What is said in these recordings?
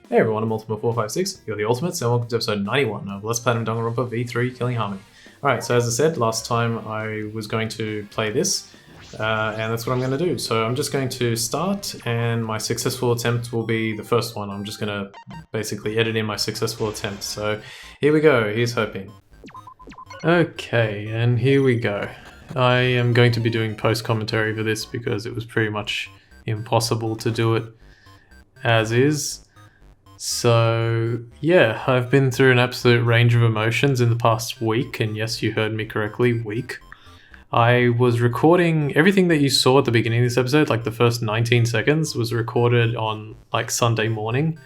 Hey everyone, I'm Ultimate456, you're the Ultimates, and welcome to episode 91 of Let's Play Danganronpa V3 Killing Harmony. Alright, so as I said, last time I was going to play this, and that's what I'm going to do. So I'm just going to start, and my successful attempt will be the first one. I'm just going to basically edit in my successful attempt. So here we go, here's hoping. Okay, and here we go. I am going to be doing post-commentary for this because it was pretty much impossible to do it as is. So yeah, I've been through an absolute range of emotions in the past week, and yes, you heard me correctly, week. I was recording everything that you saw at the beginning of this episode, like the first 19 seconds was recorded on like Sunday morning,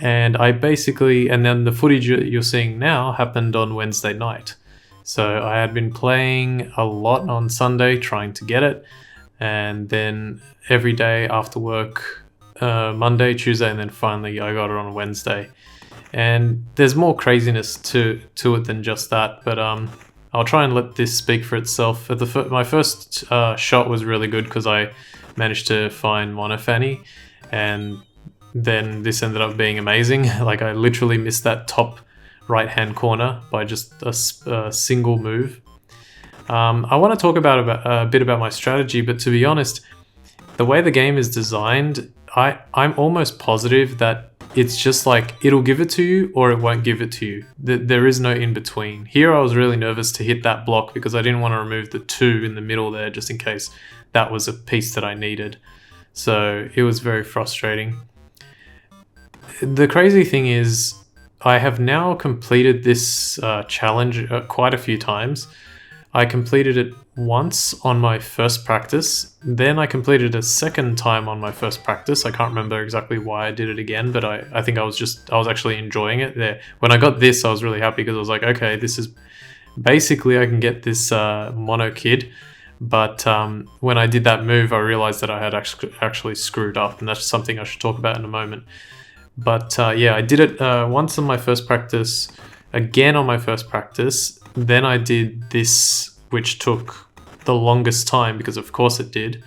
and and then the footage you're seeing now happened on Wednesday night. So I had been playing a lot on Sunday trying to get it, and then every day after work, Monday, Tuesday, and then finally I got it on Wednesday. And there's more craziness to it than just that, but I'll try and let this speak for itself. My first shot was really good because I managed to find Monofanny, and then this ended up being amazing. Like, I literally missed that top right hand corner by just a single move. I want to talk a bit about my strategy, but to be honest, the way the game is designed, I'm almost positive that it's just like it'll give it to you or it won't give it to you. There is no in between. Here I was really nervous to hit that block because I didn't want to remove the 2 in the middle there just in case that was a piece that I needed. So it was very frustrating. The crazy thing is I have now completed this challenge quite a few times. I completed it once on my first practice, then I completed a second time on my first practice. I can't remember exactly why I did it again, but I think I was actually enjoying it there. When I got this, I was really happy because I was like, okay, this is basically I can get this mono kid. But when I did that move, I realized that I had actually screwed up, and that's something I should talk about in a moment. But yeah, I did it once on my first practice, again on my first practice. Then I did this, which took the longest time because of course it did.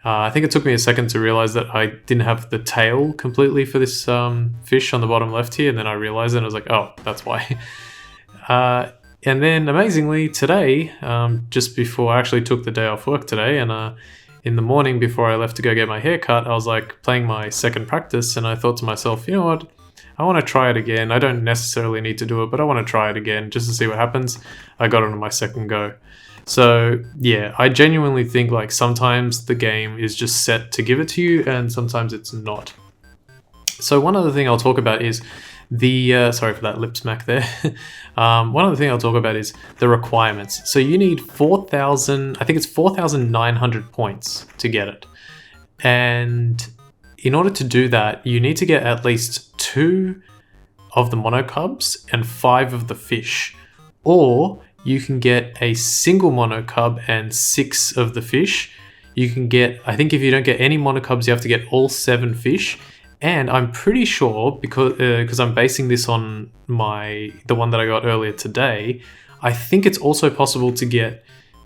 I think it took me a second to realize that I didn't have the tail completely for this fish on the bottom left here, and then I realized it and I was like, oh, that's why. And then amazingly today, just before I actually took the day off work today, and in the morning before I left to go get my hair cut, I was like playing my second practice, and I thought to myself, you know what? I want to try it again. I don't necessarily need to do it, but I want to try it again just to see what happens. I got it on my second go. So yeah, I genuinely think like sometimes the game is just set to give it to you and sometimes it's not. So one other thing I'll talk about is the, sorry for that lip smack there. One other thing I'll talk about is the requirements. So you need 4,000, I think it's 4,900 points to get it. And in order to do that, you need to get at least 2 of the monocubs and 5 of the fish. Or you can get a single monocub and 6 of the fish. You can get, I think if you don't get any monocubs, you have to get all 7 fish. And I'm pretty sure, because I'm basing this on the one that I got earlier today, I think it's also possible to get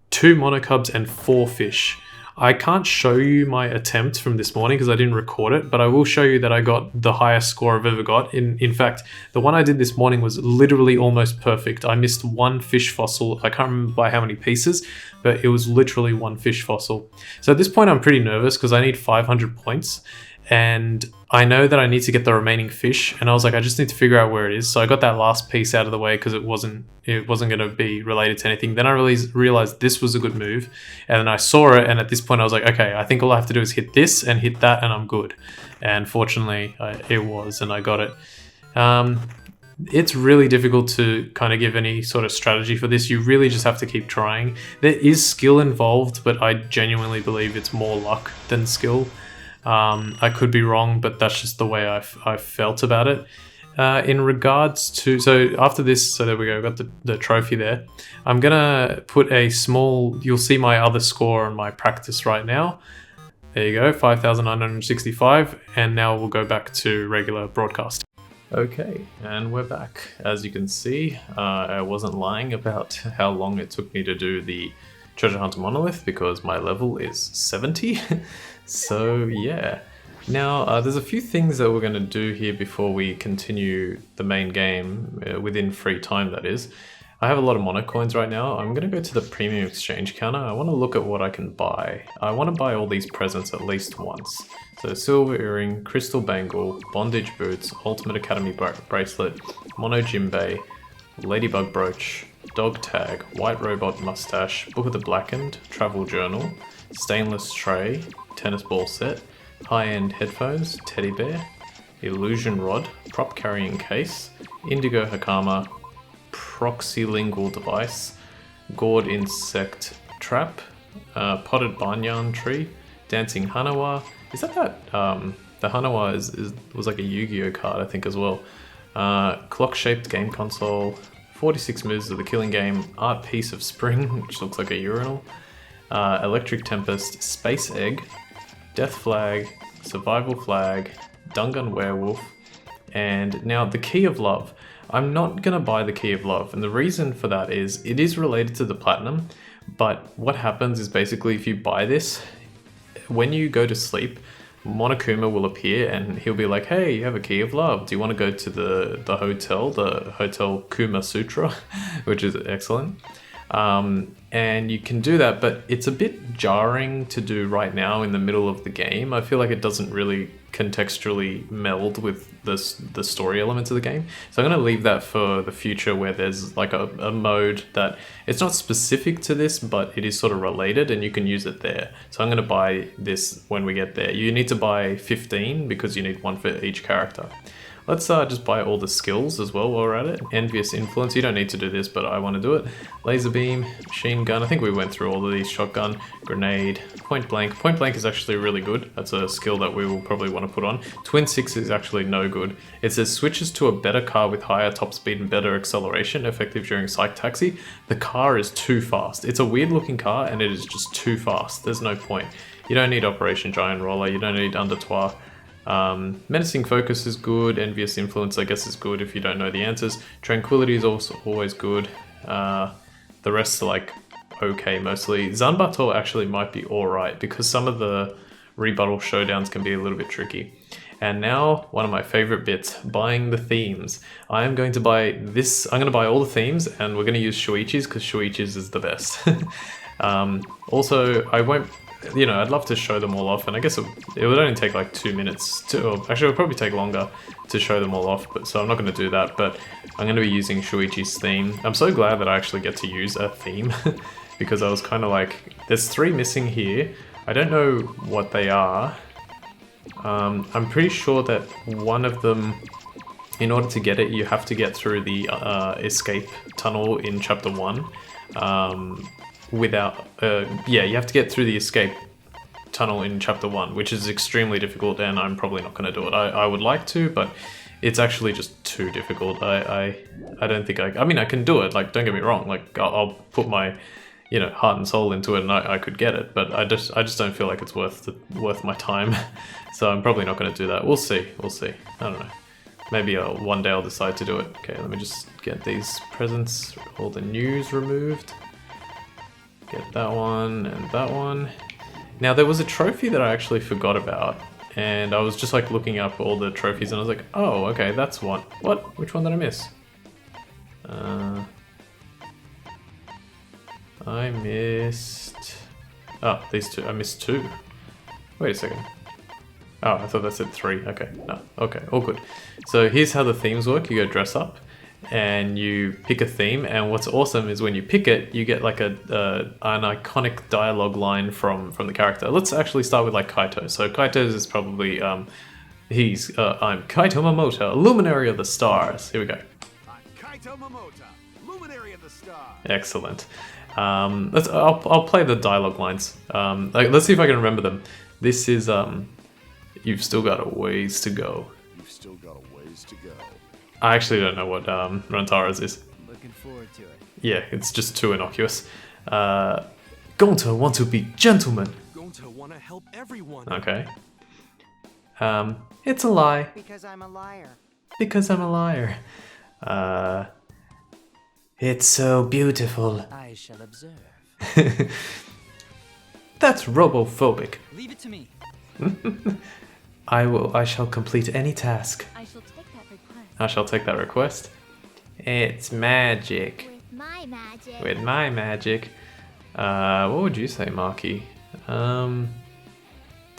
2 monocubs and 4 fish. I can't show you my attempt from this morning because I didn't record it, but I will show you that I got the highest score I've ever got. In fact, the one I did this morning was literally almost perfect. I missed 1 fish fossil. I can't remember by how many pieces, but it was literally 1 fish fossil. So at this point, I'm pretty nervous because I need 500 points. And I know that I need to get the remaining fish, and I was like, I just need to figure out where it is. So I got that last piece out of the way because it wasn't going to be related to anything. Then I realized this was a good move, and then I saw it, and at this point I was like, okay, I think all I have to do is hit this and hit that, and I'm good. And fortunately, it was, and I got it. It's really difficult to kind of give any sort of strategy for this. You really just have to keep trying. There is skill involved, but I genuinely believe it's more luck than skill. I could be wrong, but that's just the way I felt about it. In regards to, so after this, so there we go, got the trophy there. I'm gonna put you'll see my other score on my practice right now. There you go, 5,965, and now we'll go back to regular broadcast. Okay, and we're back. As you can see, I wasn't lying about how long it took me to do the Treasure Hunter Monolith because my level is 70. So yeah, Now, there's a few things that we're going to do here before we continue the main game, within free time that is. I have a lot of mono coins right now. I'm going to go to the premium exchange counter. I want to look at what I can buy. I want to buy all these presents at least once. So silver earring, crystal bangle, bondage boots, ultimate academy bracelet, mono jimbei, ladybug brooch, dog tag, white robot mustache, book of the blackened, travel journal, stainless tray, tennis ball set, high-end headphones, teddy bear, illusion rod, prop carrying case, Indigo Hakama, proxylingual device, gourd insect trap, potted banyan tree, dancing hanawa. Is that the hanawa was like a Yu-Gi-Oh card, I think, as well. Clock-shaped game console, 46 moves of the killing game, art piece of spring, which looks like a urinal, electric tempest, space egg, death flag, survival flag, Dungan werewolf, and now the key of love. I'm not gonna buy the key of love, and the reason for that is it is related to the platinum, but what happens is basically if you buy this, when you go to sleep, Monokuma will appear and he'll be like, hey, you have a key of love. Do you want to go to the Hotel Kuma Sutra, which is excellent. And you can do that, but it's a bit jarring to do right now in the middle of the game. I feel like it doesn't really contextually meld with the story elements of the game. So I'm going to leave that for the future where there's like a mode that it's not specific to this, but it is sort of related and you can use it there. So I'm going to buy this when we get there. You need to buy 15 because you need one for each character. Let's just buy all the skills as well while we're at it. Envious Influence, you don't need to do this, but I want to do it. Laser Beam, Machine Gun, I think we went through all of these. Shotgun, Grenade, Point Blank. Point Blank is actually really good. That's a skill that we will probably want to put on. Twin Six is actually no good. It says switches to a better car with higher top speed and better acceleration, effective during Psych Taxi. The car is too fast. It's a weird looking car and it is just too fast. There's no point. You don't need Operation Giant Roller, you don't need Undertoir. Menacing Focus is good, Envious Influence I guess is good if you don't know the answers. Tranquility is also always good. The rest are like okay mostly. Zanbato actually might be alright because some of the rebuttal showdowns can be a little bit tricky. And now, one of my favorite bits, buying the themes. I am going to buy this, I'm going to buy all the themes and we're going to use Shuichi's because Shuichi's is the best. Also, I won't, you know, I'd love to show them all off, and I guess it would only take like 2 minutes or actually it would probably take longer to show them all off, but so I'm not going to do that, but I'm going to be using Shuichi's theme. I'm so glad that I actually get to use a theme because I was kind of like, there's 3 missing here. I don't know what they are. I'm pretty sure that one of them, in order to get it, you have to get through the escape tunnel in chapter 1. You have to get through the escape tunnel in chapter 1, which is extremely difficult, and I'm probably not going to do it. I would like to, but it's actually just too difficult. I don't think I mean, I can do it, like, don't get me wrong, like, I'll put my, you know, heart and soul into it and I could get it, but I just don't feel like it's worth my time. So I'm probably not going to do that. We'll see. I don't know. Maybe one day I'll decide to do it. Okay, let me just get these presents, all the news removed. Get that one and that one. Now there was a trophy that I actually forgot about, and I was just like looking up all the trophies and I was like, oh, okay, that's one. What? Which one did I miss? I missed... Oh, these 2. I missed 2. Wait a second. Oh, I thought that said 3. Okay, no. Okay, all good. So here's how the themes work. You go dress up and you pick a theme, and what's awesome is when you pick it, you get like an iconic dialogue line from the character. Let's actually start with like Kaito. So Kaito's is probably, I'm Kaito Momota, luminary of the stars. Here we go. I'm Kaito Momota, luminary of the stars. Excellent. I'll play the dialogue lines. Let's see if I can remember them. This is, you've still got a ways to go. You've still got a ways to go. I actually don't know what Rantara's is. Looking forward to it. Yeah, it's just too innocuous. Gonta want to be gentleman. Gonta want to help everyone. Okay. It's a lie. Because I'm a liar. Because I'm a liar. It's so beautiful. I shall observe. That's robophobic. Leave it to me. I shall complete any task. I shall take that request. I shall take that request. It's magic. With my magic. With my magic. What would you say, Marky? Do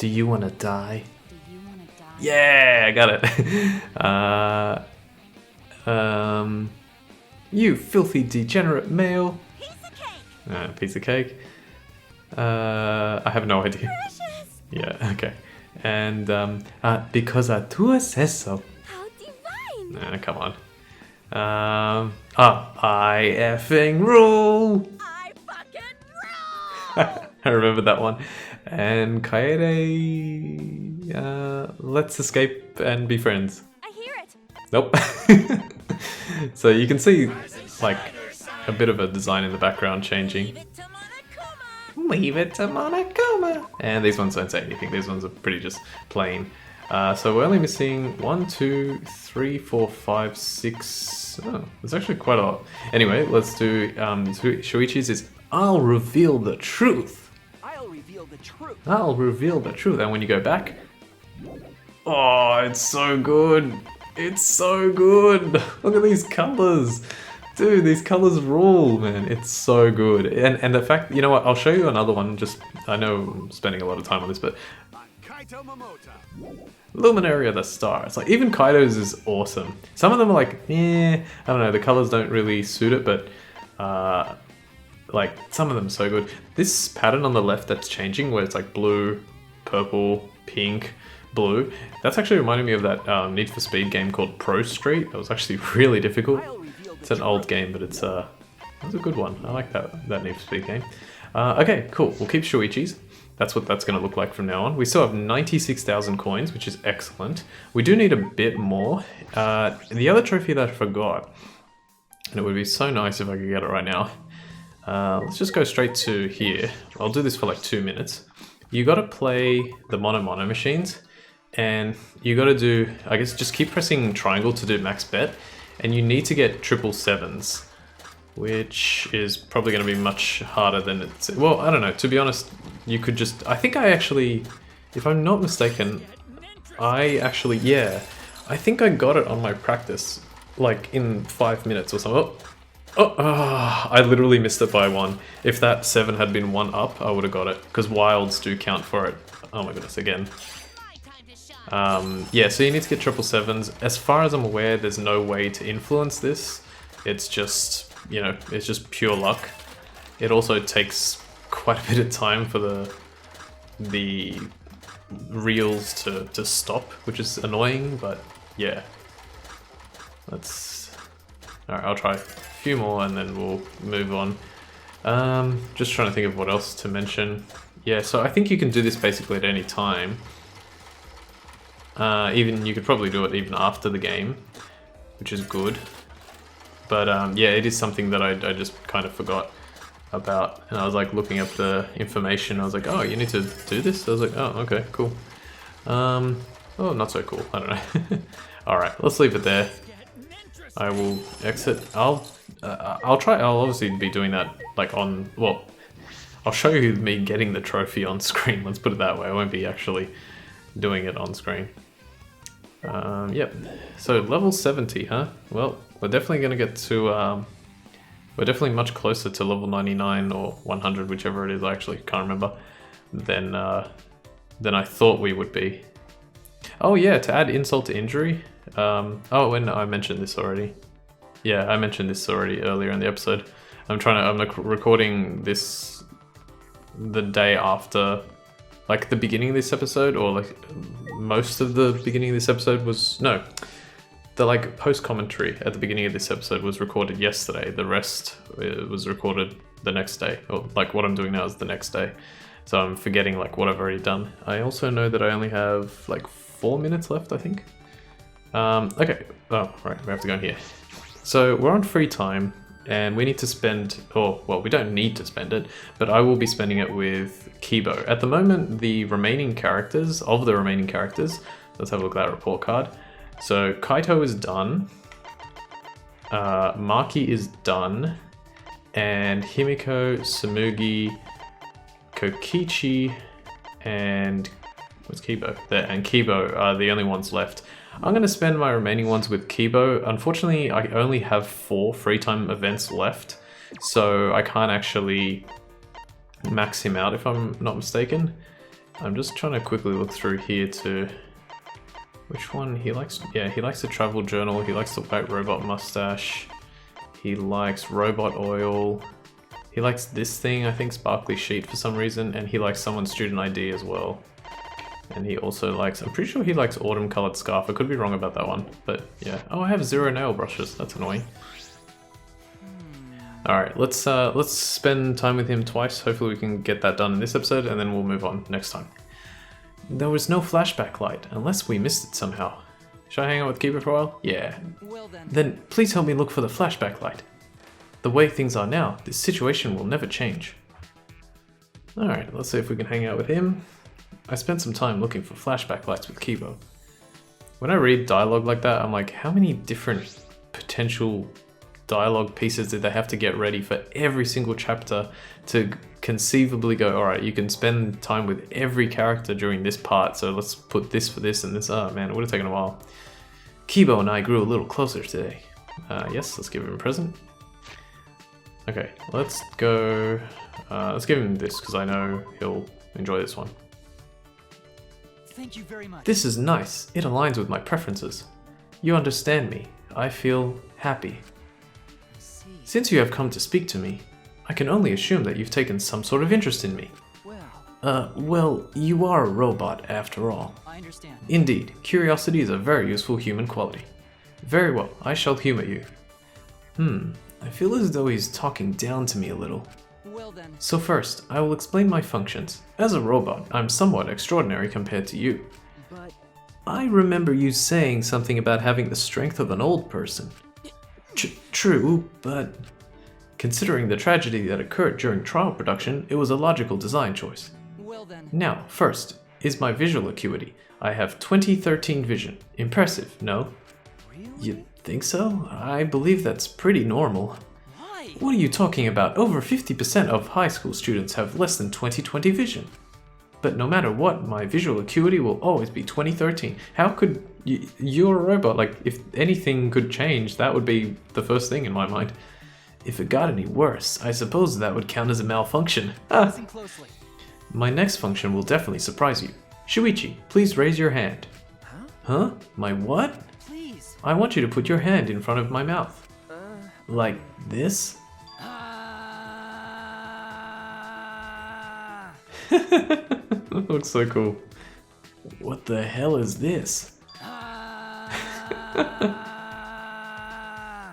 you want to die? Do you want to die? Yeah, I got it. You filthy degenerate male. Piece of cake. Piece of cake. I have no idea. Precious. Yeah, okay. And because Atua says so. How divine. Come on. I effing rule. I fucking roll. I remember that one. And Kaede, let's escape and be friends. I hear it. Nope. So you can see like a bit of a design in the background changing. Leave it to Monokuma. And these ones don't say anything. These ones are pretty just plain. So we're only missing 1, 2, 3, 4, 5, 6. Oh, there's actually quite a lot. Anyway, let's do Shuichi's is I'll reveal the truth. I'll reveal the truth. I'll reveal the truth. And when you go back, oh, it's so good. It's so good. Look at these colors. Dude, these colors rule, man. It's so good. And the fact, you know what, I'll show you another one. Just, I know I'm spending a lot of time on this, but Kaito Momota. Luminary of the Star. It's like, even Kaito's is awesome. Some of them are like, I don't know, the colors don't really suit it, but like, some of them are so good. This pattern on the left that's changing, where it's like blue, purple, pink, blue, that's actually reminding me of that Need for Speed game called Pro Street. It was actually really difficult. It's an old game, but it's a good one. I like that Need for Speed game. Okay, cool. We'll keep Shuichi's. That's what that's going to look like from now on. We still have 96,000 coins, which is excellent. We do need a bit more. The other trophy that I forgot, and it would be so nice if I could get it right now. Let's just go straight to here. I'll do this for like 2 minutes. You got to play the Mono machines, and you got to do, I guess, just keep pressing triangle to do max bet, and you need to get 777s, which is probably going to be much harder than it's, well, I don't know, to be honest, you could just, I think I actually, if I'm not mistaken, I think I got it on my practice, like in 5 minutes or something. I literally missed it by 1. If that 7 had been 1 up, I would have got it, because wilds do count for it. Oh my goodness, again. Yeah, so you need to get 777s. As far as I'm aware, there's no way to influence this. It's just, you know, it's just pure luck. It also takes quite a bit of time for the reels to stop, which is annoying, but yeah. Alright, I'll try a few more and then we'll move on. Just trying to think of what else to mention. Yeah, so I think you can do this basically at any time. Even you could probably do it even after the game, which is good. But yeah, it is something that I just kind of forgot about, and I was like looking up the information. I was like, oh, you need to do this? I was like, oh, okay, cool. Oh, not so cool. I don't know. All right, let's leave it there. I will exit. I'll try. I'll obviously be doing that like on. Well, I'll show you me getting the trophy on screen. Let's put it that way. I won't be actually doing it on screen. Yep. So level 70, huh? Well, we're definitely gonna get to. We're definitely much closer to level 99 or 100, whichever it is. I actually can't remember. Than I thought we would be. Oh yeah, to add insult to injury. Oh, and I mentioned this already. Yeah, I mentioned this already earlier in the episode. I'm like recording this the day after, like the beginning of this episode, or like most of the beginning of this episode was, no, the like post commentary at the beginning of this episode was recorded yesterday. The rest was recorded the next day, or like what I'm doing now is the next day. So I'm forgetting like what I've already done. I also know that I only have like 4 minutes left, I think. Okay, oh, right, we have to go in here. So we're on free time, and we need to spend, or, well, we don't need to spend it, but I will be spending it with Kibo. At the moment, the remaining characters, let's have a look at that report card. So Kaito is done, Maki is done, and Himiko, Samugi, Kokichi, and Where's Kibo? There, and Kibo are the only ones left. I'm going to spend my remaining ones with Kibo. Unfortunately, I only have 4 free time events left, so I can't actually max him out if I'm not mistaken. I'm just trying to quickly look through here to which one he likes. Yeah, he likes the travel journal. He likes the white robot mustache. He likes robot oil. He likes this thing, I think sparkly sheet for some reason, and he likes someone's student ID as well. And he also likes, I'm pretty sure he likes autumn colored scarf. I could be wrong about that one, but yeah. Oh, I have 0 nail brushes. That's annoying. All right, let's spend time with him twice. Hopefully we can get that done in this episode, and then we'll move on next time. There was no flashback light, unless we missed it somehow. Should I hang out with Keeper for a while? Yeah. Well then. Then please help me look for the flashback light. The way things are now, this situation will never change. All right, let's see if we can hang out with him. I spent some time looking for flashback lights with Kibo. When I read dialogue like that, I'm like, how many different potential dialogue pieces did they have to get ready for every single chapter to conceivably go, all right, you can spend time with every character during this part, so let's put this for this and this. Oh man, it would have taken a while. Kibo and I grew a little closer today. Yes, let's give him a present. Okay, let's go, let's give him this because I know he'll enjoy this one. Thank you very much. This is nice. It aligns with my preferences. You understand me. I feel happy. I see. Since you have come to speak to me, I can only assume that you've taken some sort of interest in me. Well, you are a robot after all. I understand. Indeed, curiosity is a very useful human quality. Very well, I shall humor you. I feel as though he's talking down to me a little. Well then. So first, I will explain my functions. As a robot, I'm somewhat extraordinary compared to you. But I remember you saying something about having the strength of an old person. True, but considering the tragedy that occurred during trial production, it was a logical design choice. well then. Now, first, is my visual acuity. I have 2013 vision. Impressive, no? Really? You think so? I believe that's pretty normal. Why? What are you talking about? Over 50% of high school students have less than 20/20 vision. But no matter what, my visual acuity will always be 2013. How could you're a robot? Like, if anything could change, that would be the first thing in my mind. If it got any worse, I suppose that would count as a malfunction. Listen closely. My next function will definitely surprise you. Shuichi, please raise your hand. Huh? My what? Please. I want you to put your hand in front of my mouth. Like this? That looks so cool. What the hell is this?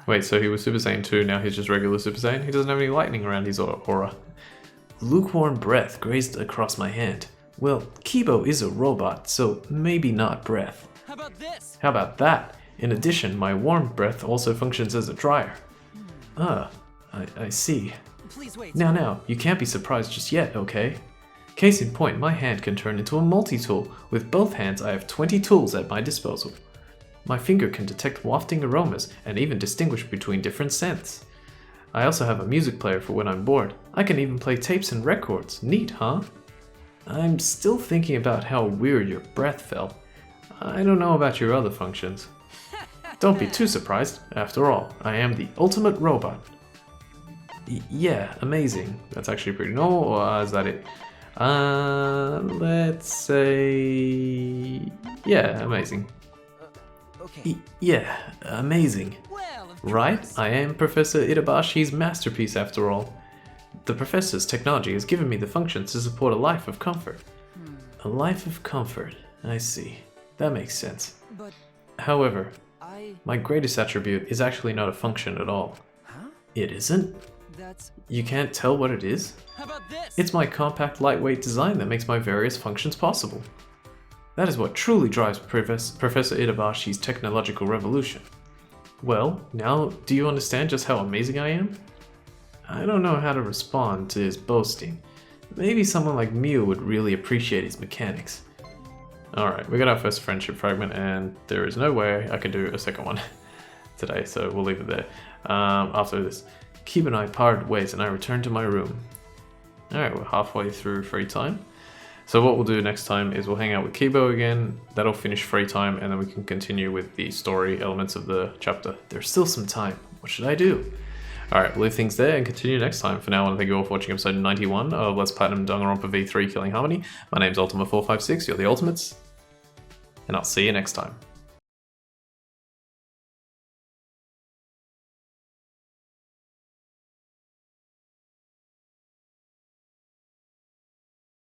Wait, so he was Super Saiyan 2, now he's just regular Super Saiyan? He doesn't have any lightning around his aura. Lukewarm breath grazed across my hand. Well, Kibo is a robot, so maybe not breath. How about this? How about that? In addition, my warm breath also functions as a dryer. I see. Please wait. Now, you can't be surprised just yet, okay? Case in point, my hand can turn into a multi-tool. With both hands, I have 20 tools at my disposal. My finger can detect wafting aromas and even distinguish between different scents. I also have a music player for when I'm bored. I can even play tapes and records. Neat, huh? I'm still thinking about how weird your breath felt. I don't know about your other functions. Don't be too surprised. After all, I am the ultimate robot. Yeah, amazing. That's actually pretty normal, or is that it? Let's say... yeah, amazing. Okay. Yeah, amazing. Well, of Right? course. I am Professor Itabashi's masterpiece after all. The professor's technology has given me the functions to support a life of comfort. A life of comfort. I see. That makes sense. But However, I... my greatest attribute is actually not a function at all. Huh? It isn't? That's... You can't tell what it is? How about this? It's my compact, lightweight design that makes my various functions possible. That is what truly drives Professor Itabashi's technological revolution. Well, now do you understand just how amazing I am? I don't know how to respond to his boasting. Maybe someone like Mew would really appreciate his mechanics. Alright, we got our first friendship fragment, and there is no way I can do a second one today, so we'll leave it there. After this, Keeb and I parted ways and I returned to my room. Alright, we're halfway through free time. So what we'll do next time is we'll hang out with Kibo again. That'll finish free time, and then we can continue with the story elements of the chapter. There's still some time. What should I do? Alright, we'll leave things there and continue next time. For now, I want to thank you all for watching episode 91 of Let's Platinum Danganronpa V3 Killing Harmony. My name's Ultima456, you're the Ultimates, and I'll see you next time.